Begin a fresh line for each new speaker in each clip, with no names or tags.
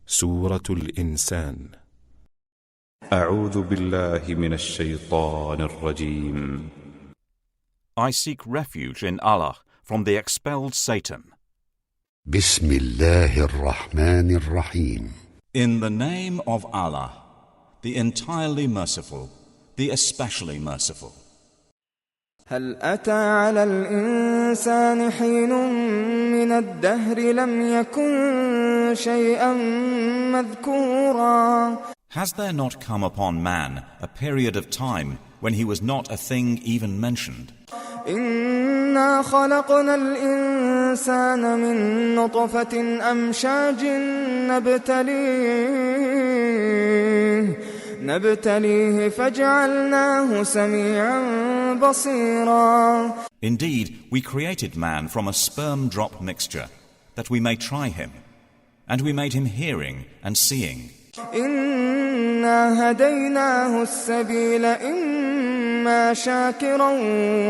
سورة الإنسان.
أعوذ بالله من الشيطان الرجيم.
I seek refuge in Allah from the expelled Satan.
بسم الله الرحمن الرحيم.
In the name of Allah, the entirely merciful, the especially merciful.
هل أتى على الإنسان حين من الدهر لم يكن شيئا مذكورا.
Has there not come upon man a period of time when he was not a thing even mentioned?
إنا خلقنا الإنسان من نطفة أمشاج نبتليه فجعلناه سميعا بصيرا.
Indeed, we created man from a sperm drop mixture, that we may try him, and we made him hearing and seeing.
إنا هديناه السبيل إما شاكرا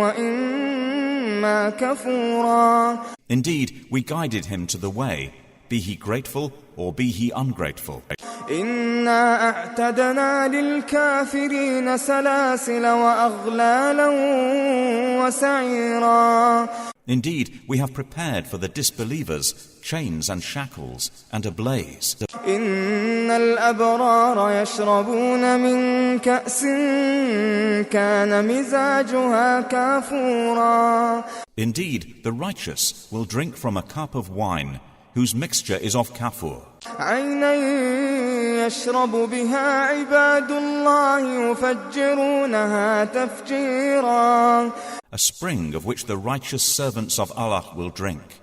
وإما كفورا.
Indeed, we guided him to the way, be he grateful or be he ungrateful.
إنا أعتدنا للكافرين سلاسل وأغلالا وسعيرا.
Indeed, we have prepared for the disbelievers chains and shackles and a blaze.
إن الأبرار يشربون من كأس كان مزاجها كافورا.
Indeed, the righteous will drink from a cup of wine whose mixture is of kafur.
عينا يشرب بها عباد الله يفجرونها تفجيرا.
A spring of which the righteous servants of Allah will drink.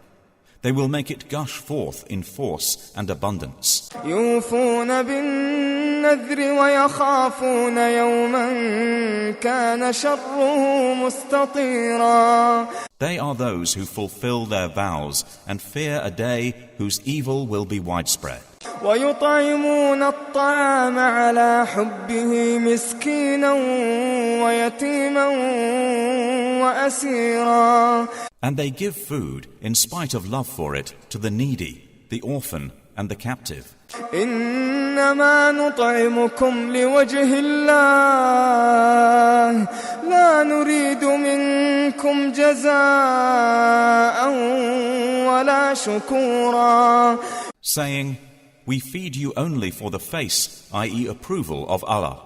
They will make it gush forth in force and abundance.
يوفون بالنذر ويخافون يوما كان شره مستطيرا.
They are those who fulfill their vows and fear a day whose evil will be widespread.
ويطعمون الطعام على حبه مسكينا ويتيما وأسيرا.
And they give food in spite of love for it to the needy, the orphan and the captive.
إنما نطعمكم لوجه الله لا نريد منكم جزاء ولا شكورا.
Saying, we feed you only for the face, i.e. approval of Allah.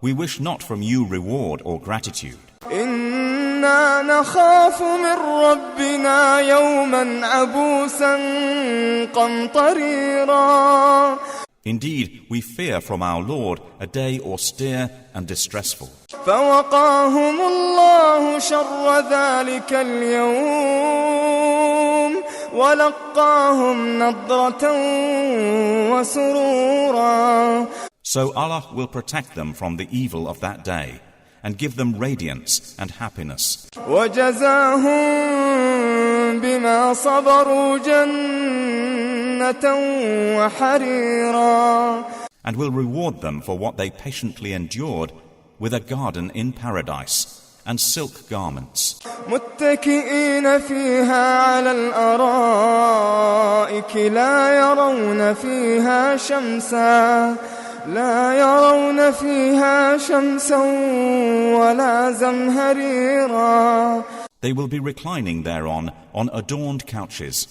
We wish not from you reward or gratitude.
إنا نخاف من ربنا يوما عبوسا قمطريرا.
Indeed, we fear from our Lord a day austere and distressful.
فوقاهم الله شر ذلك اليوم ولقاهم نضرة وسرورا.
So Allah will protect them from the evil of that day and give them radiance and happiness.
وجزاهم بما صبروا جنة وحريرا.
And will reward them for what they patiently endured with a garden in paradise and silk garments.
متكئين فيها على الأرائك لا يرون فيها شمسا ولا زمهريرا.
They will be reclining thereon on adorned couches.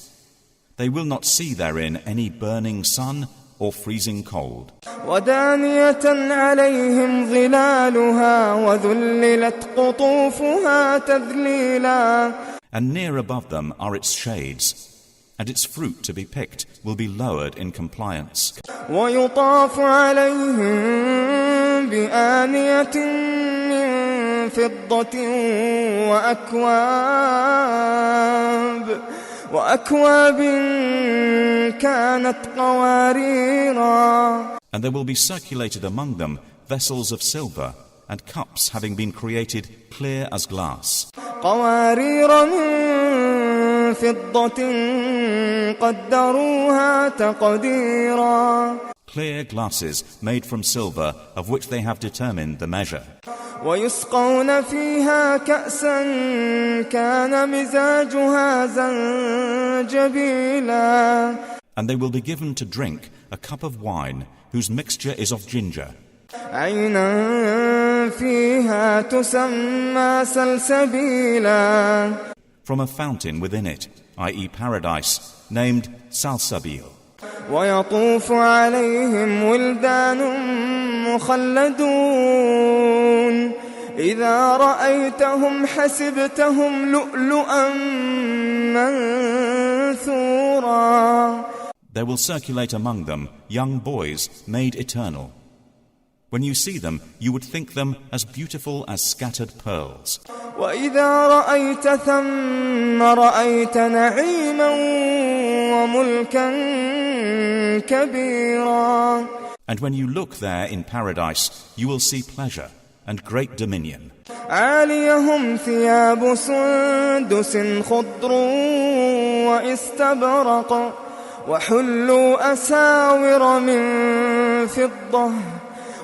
They will not see therein any burning sun or freezing cold.
ودانية عليهم ظلالها وذللت قطوفها تذليلا.
And near above them are its shades, and its fruit to be picked will be lowered in compliance.
ويطاف عليهم بآنية من فضة وأكواب كانت قواريرا.
And there will be circulated among them vessels of silver and cups having been created clear as glass.
قوارير من فضة قدروها تقديرا.
Clear glasses made from silver of which they have determined the measure.
ويسقون فيها كأسا كان مزاجها زنجبيلا.
And they will be given to drink a cup of wine whose mixture is of ginger.
عينا فيها تسمى سلسبيلا.
From a fountain within it, i.e. paradise, named Salsabil.
ويطوف عليهم ولدان مخلدون إذا رأيتهم حسبتهم لؤلؤا منثورا.
There will circulate among them young boys made eternal. When you see them, you would think them as beautiful as scattered pearls.
وإذا رأيت ثم رأيت نعيما وملكا كبيرا.
And when you look there in paradise, you will see pleasure and great dominion.
عاليهم ثياب سندس خضر واستبرق وحلوا أساور من فضة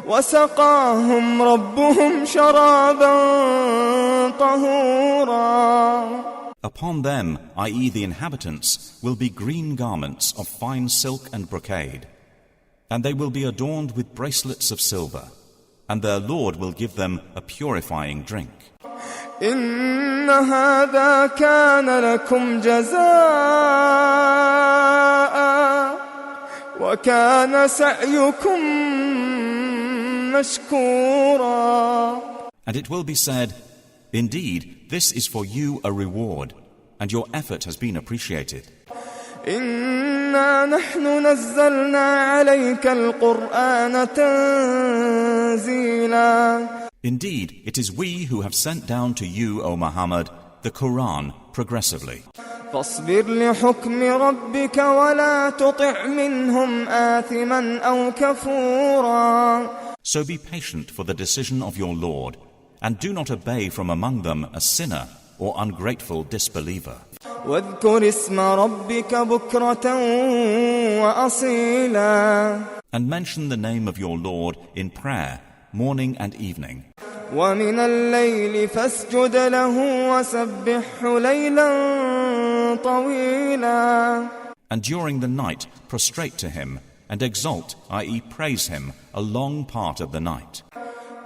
وسقاهم ربهم شرابا طهورا.
Upon them, i.e. the inhabitants, will be green garments of fine silk and brocade, and they will be adorned with bracelets of silver, and their Lord will give them a purifying drink.
إن هذا كان لكم جزاء وكان سعيكم مشكورا.
And it will be said, indeed, this is for you a reward, and your effort has been appreciated.
إنا نحن نزلنا عليك القرآن تنزيلا.
Indeed, it is we who have sent down to you, O Muhammad, the Quran progressively.
فاصبر لحكم ربك ولا تطع منهم آثما أو كفورا.
So be patient for the decision of your Lord, and do not obey from among them a sinner or ungrateful disbeliever.
واذكر اسم ربك بكرة وأصيلا.
And mention the name of your Lord in prayer, morning and evening.
ومن الليل فاسجد له وسبحه ليلا طويلا.
And during the night prostrate to him and exalt, i.e. praise him, a long part of the night.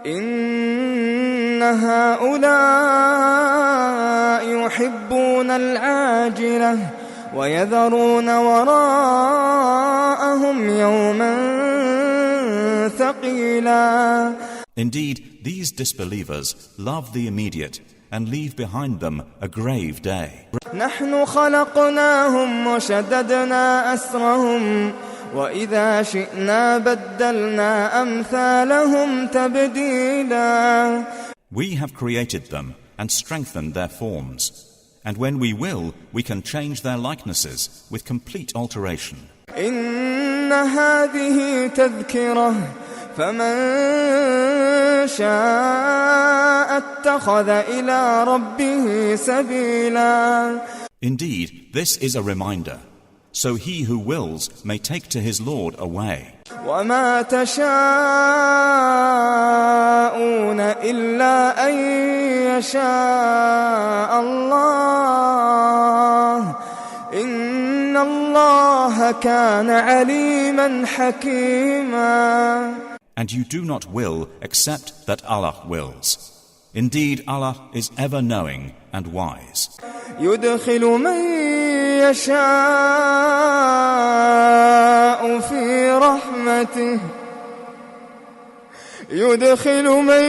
إن هؤلاء يحبون العاجلة ويذرون وراءهم يوما ثقيلا.
Indeed, these disbelievers love the immediate and leave behind them a grave day.
نحن خلقناهم وشددنا أسرهم وإذا شئنا بدلنا أمثالهم تبديلا.
We have created them and strengthened their forms, and when we will, we can change their likenesses with complete alteration.
إن هذه تذكرة فمن شاء اتخذ إلى ربه سبيلا. Indeed,
this is a reminder, so he who wills may take to his Lord a way.
وما تشاءون إلا أن يشاء الله إن الله كان عليما حكيما.
And you do not will except that Allah wills. Indeed, Allah is ever knowing and wise.
يدخل من يشاء في رحمته يدخل من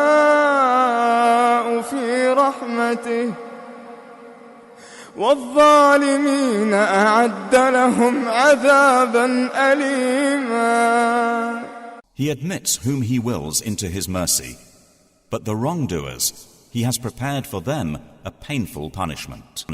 يشاء في رحمته والظالمين أعد لهم عذابا أليما.
He admits whom he wills into his mercy, but the wrongdoers, he has prepared for them a painful punishment.